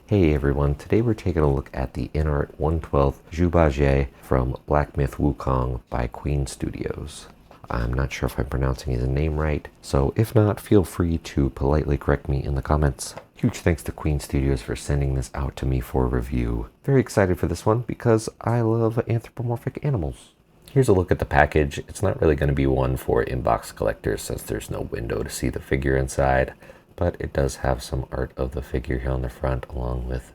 Hey everyone, today we're taking a look at the Inart 112th Bajie from Black Myth Wukong by Queen Studios. I'm not sure if I'm pronouncing his name right, so if not, feel free to politely correct me in the comments. Huge thanks to Queen Studios for sending this out to me for review. Very excited for this one because I love anthropomorphic animals. Here's a look at the package. It's not really going to be one for inbox collectors since there's no window to see the figure inside, but it does have some art of the figure here on the front along with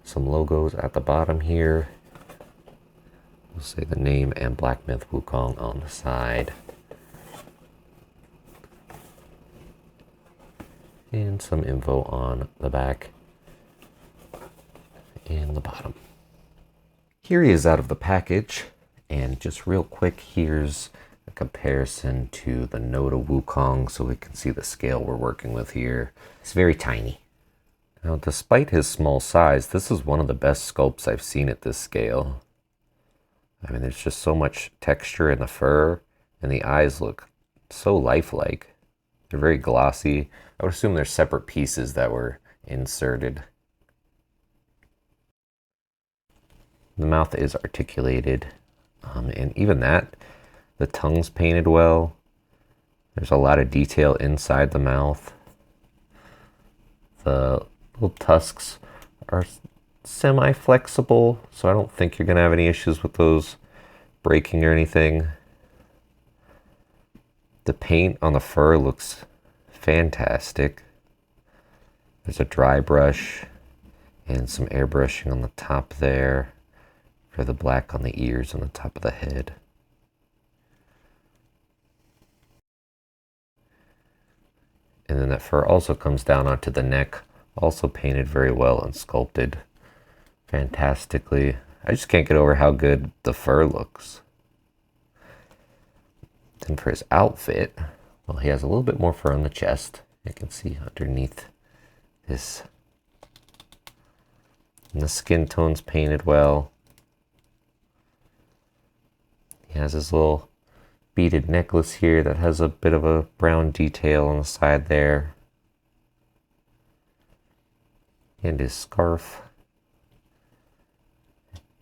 some logos at the bottom here. We'll say the name and Black Myth Wukong on the side. And some info on the back and the bottom. Here he is out of the package. And just real quick, here's a comparison to the Noda Wukong so we can see the scale we're working with here. It's very tiny. Now, despite his small size, this is one of the best sculpts I've seen at this scale. I mean, there's just so much texture in the fur, and the eyes look so lifelike. They're very glossy. I would assume they're separate pieces that were inserted. The mouth is articulated. And even that, the tongue's painted well. There's a lot of detail inside the mouth. The little tusks are semi-flexible, so I don't think you're going to have any issues with those breaking or anything. The paint on the fur looks fantastic. There's a dry brush and some airbrushing on the top there for the black on the ears and the top of the head. And then that fur also comes down onto the neck, also painted very well and sculpted fantastically. I just can't get over how good the fur looks. Then for his outfit, well, he has a little bit more fur on the chest. You can see underneath this. And the skin tone's painted well. He has his little beaded necklace here that has a bit of a brown detail on the side there. And his scarf.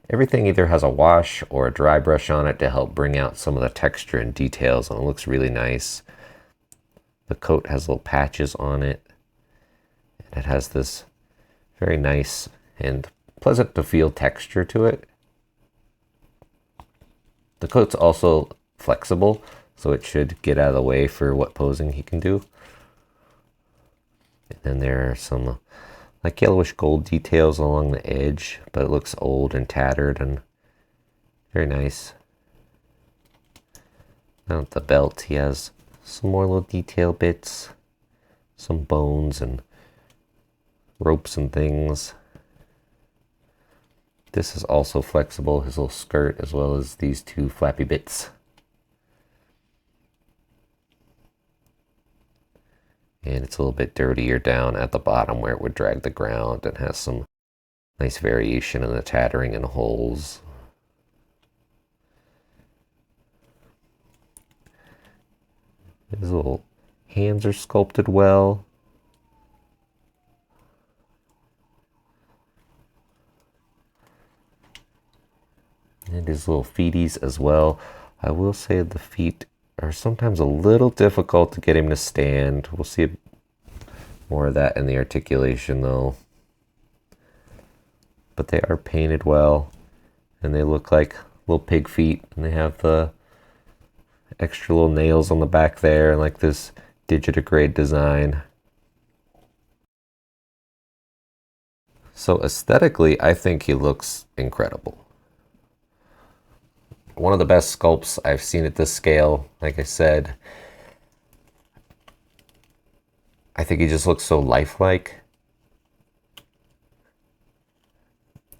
Everything either has a wash or a dry brush on it to help bring out some of the texture and details, and it looks really nice. The coat has little patches on it, and it has this very nice and pleasant to feel texture to it. The coat's also flexible, so it should get out of the way for what posing he can do. And then there are some like yellowish gold details along the edge, but it looks old and tattered and very nice. Now at the belt, he has some more little detail bits, some bones and ropes and things. This is also flexible, his little skirt, as well as these two flappy bits. And it's a little bit dirtier down at the bottom where it would drag the ground and has some nice variation in the tattering and holes. His little hands are sculpted well. And his little feeties as well. I will say the feet are sometimes a little difficult to get him to stand. We'll see more of that in the articulation though. But they are painted well, and they look like little pig feet, and they have the extra little nails on the back there, and like this digitigrade design. So aesthetically, I think he looks incredible. One of the best sculpts I've seen at this scale. Like I said, I think he just looks so lifelike.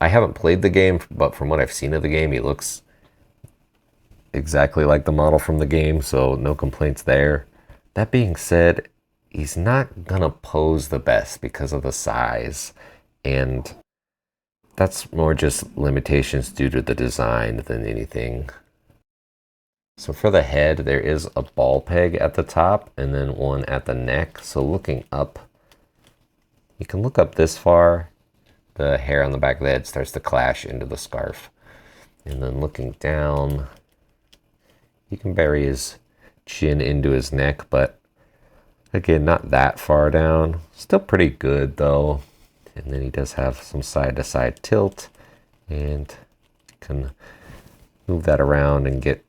I haven't played the game, but from what I've seen of the game, he looks exactly like the model from the game, so no complaints there. That being said, he's not gonna pose the best because of the size, and that's more just limitations due to the design than anything. So for the head, there is a ball peg at the top and then one at the neck. So looking up, you can look up this far the hair on the back of the head starts to clash into the scarf. And then looking down, you can bury his chin into his neck, but again, not that far down. Still pretty good though. And then he does have some side-to-side tilt, and can move that around and get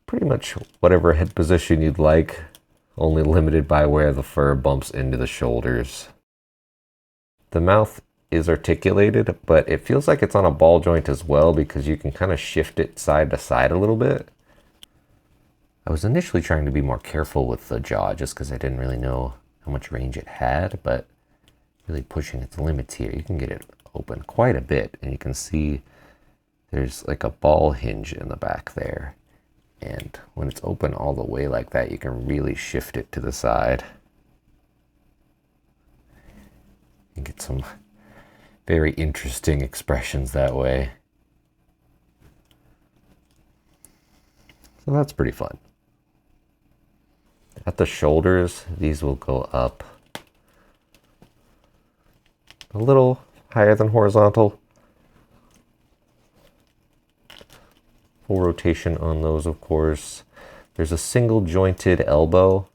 pretty much whatever head position you'd like, only limited by where the fur bumps into the shoulders. The mouth is articulated, but it feels like it's on a ball joint as well because you can kind of shift it side to side a little bit. I was initially trying to be more careful with the jaw just because I didn't really know how much range it had, but really pushing its limits here, you can get it open quite a bit, and you can see there's like a ball hinge in the back there. And when it's open all the way like that, you can really shift it to the side. You get some very interesting expressions that way. So that's pretty fun. At the shoulders, these will go up a little higher than horizontal. Full rotation on those, of course. There's a single jointed elbow.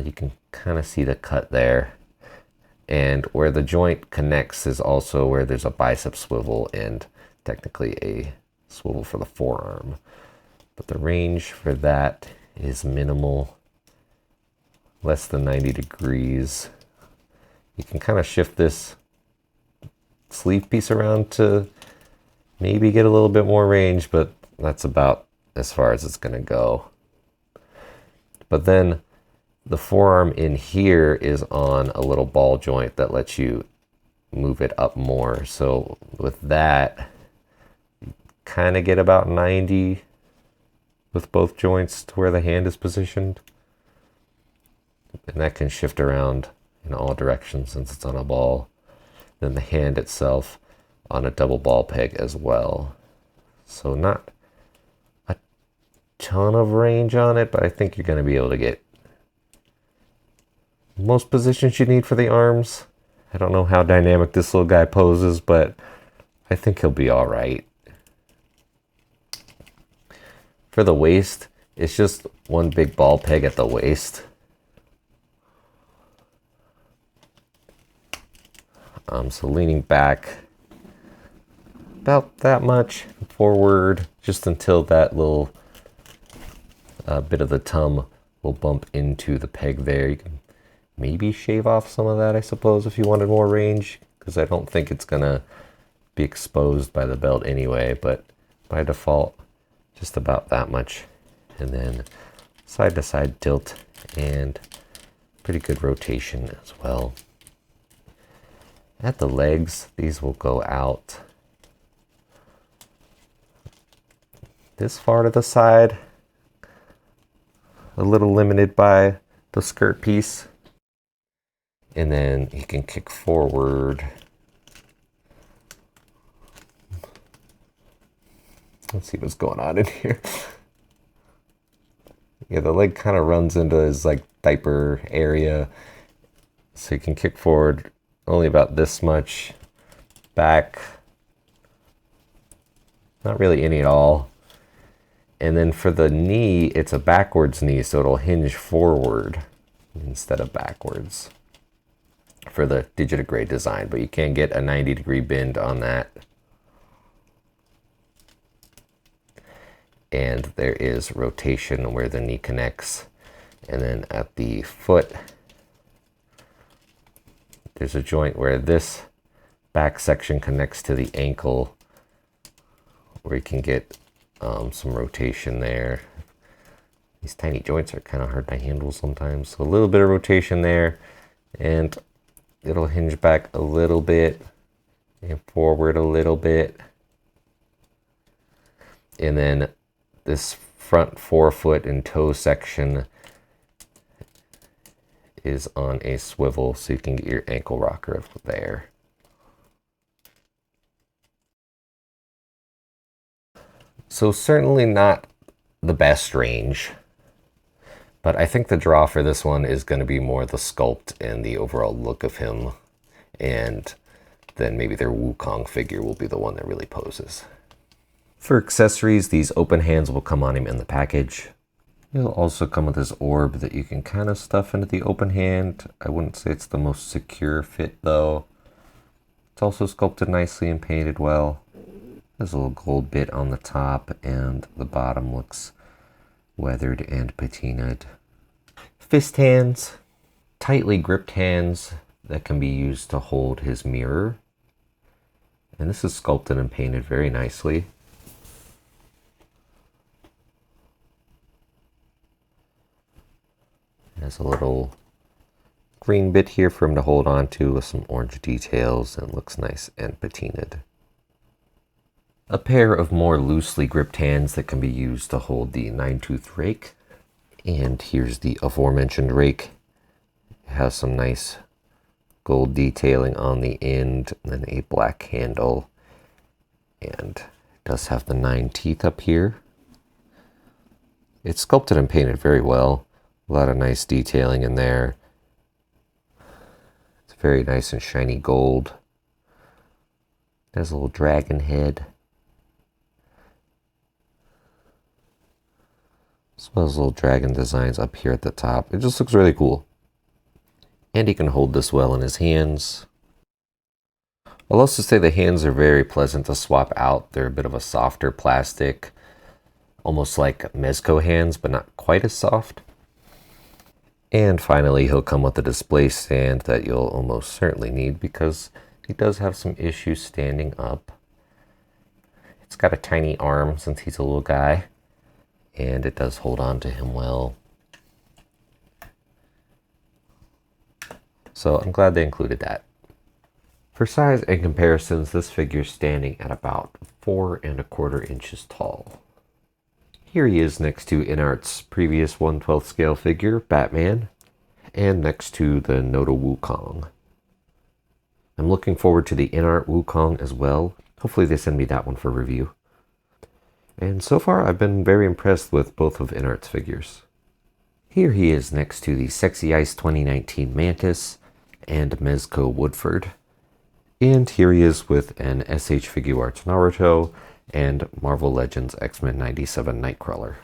You can kind of see the cut there. And where the joint connects is also where there's a bicep swivel and technically a swivel for the forearm. But the range for that is minimal, less than 90 degrees. You can kind of shift this sleeve piece around to maybe get a little bit more range, but that's about as far as it's going to go. But then the forearm in here is on a little ball joint that lets you move it up more. So with that, kind of get about 90 with both joints to where the hand is positioned. And that can shift around in all directions since it's on a ball. Then the hand itself on a double ball peg as well. So not a ton of range on it, but I think you're going to be able to get most positions you need for the arms. I don't know how dynamic this little guy poses, but I think he'll be all right. For the waist, it's just one big ball peg at the waist. So leaning back about that much forward, just until that little bit of the tum will bump into the peg there. You can maybe shave off some of that, I suppose, if you wanted more range, because I don't think it's gonna be exposed by the belt anyway, but by default, just about that much. And then side to side tilt and pretty good rotation as well. At the legs, these will go out this far to the side, a little limited by the skirt piece. And then you can kick forward. Let's see what's going on in here. Yeah, the leg kind of runs into his like diaper area. So you can kick forward only about this much, back not really any at all. And then for the knee, it's a backwards knee, so it'll hinge forward instead of backwards for the digitigrade design, but you can get a 90-degree bend on that. And there is rotation where the knee connects. And then at the foot, there's a joint where this back section connects to the ankle, where you can get some rotation there. These tiny joints are kind of hard to handle sometimes. So a little bit of rotation there, and it'll hinge back a little bit and forward a little bit. And then this front forefoot and toe section is on a swivel, so you can get your ankle rocker there. So certainly not the best range, but I think the draw for this one is going to be more the sculpt and the overall look of him. and then maybe their Wukong figure will be the one that really poses. For accessories, these open hands will come on him in the package. It'll also come with this orb that you can kind of stuff into the open hand. I wouldn't say it's the most secure fit though. It's also sculpted nicely and painted well. There's a little gold bit on the top, and the bottom looks weathered and patinaed. Fist hands, tightly gripped hands that can be used to hold his mirror. And this is sculpted and painted very nicely. There's a little green bit here for him to hold on to with some orange details, and looks nice and patinaed. A pair of more loosely gripped hands that can be used to hold the 9-tooth rake. And here's the aforementioned rake. It has some nice gold detailing on the end, and then a black handle. And it does have the 9 teeth up here. It's sculpted and painted very well. A lot of nice detailing in there. It's very nice and shiny gold. There's a little dragon head. As well as little dragon designs up here at the top. It just looks really cool. And he can hold this well in his hands. I'll also say the hands are very pleasant to swap out. They're a bit of a softer plastic. Almost like Mezco hands, but not quite as soft. And finally, he'll come with a display stand that you'll almost certainly need because he does have some issues standing up. It's got a tiny arm since he's a little guy, and it does hold on to him well. So I'm glad they included that. For size and comparisons, this figure's standing at about 4¼ inches tall. Here he is next to Inart's previous 1/12 scale figure, Batman, and next to the Noda Wukong. I'm looking forward to the Inart Wukong as well. Hopefully they send me that one for review. And so far I've been very impressed with both of Inart's figures. Here he is next to the Sexy Ice 2019 Mantis and Mezco Woodford. And here he is with an SH Figuarts Naruto and Marvel Legends X-Men 97 Nightcrawler.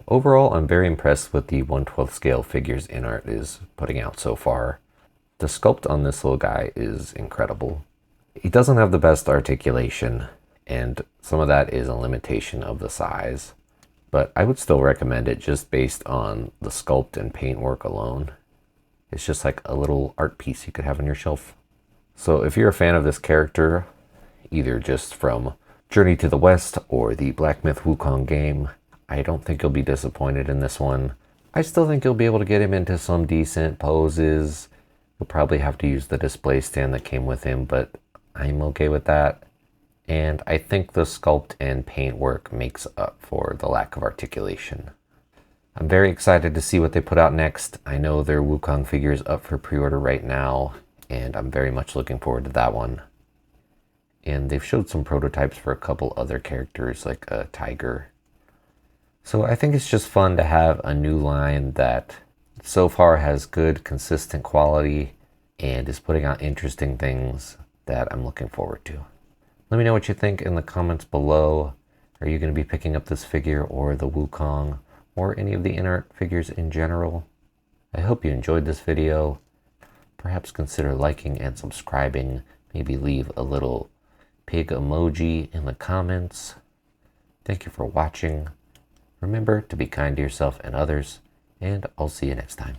Overall, I'm very impressed with the 1/12 scale figures Inart is putting out so far. The sculpt on this little guy is incredible. He doesn't have the best articulation, and some of that is a limitation of the size, but I would still recommend it just based on the sculpt and paintwork alone. It's just like a little art piece you could have on your shelf. So if you're a fan of this character, either just from Journey to the West or the Black Myth Wukong game, I don't think you'll be disappointed in this one. I still think you'll be able to get him into some decent poses. You'll probably have to use the display stand that came with him, but I'm okay with that. And I think the sculpt and paint work makes up for the lack of articulation. I'm very excited to see what they put out next. I know their Wukong figure is up for pre-order right now, and I'm very much looking forward to that one. And they've showed some prototypes for a couple other characters like a tiger. So I think it's just fun to have a new line that so far has good, consistent quality and is putting out interesting things that I'm looking forward to. Let me know what you think in the comments below. Are you going to be picking up this figure or the Wukong or any of the Inart figures in general? I hope you enjoyed this video. Perhaps consider liking and subscribing. Maybe leave a little pig emoji in the comments. Thank you for watching. Remember to be kind to yourself and others, and I'll see you next time.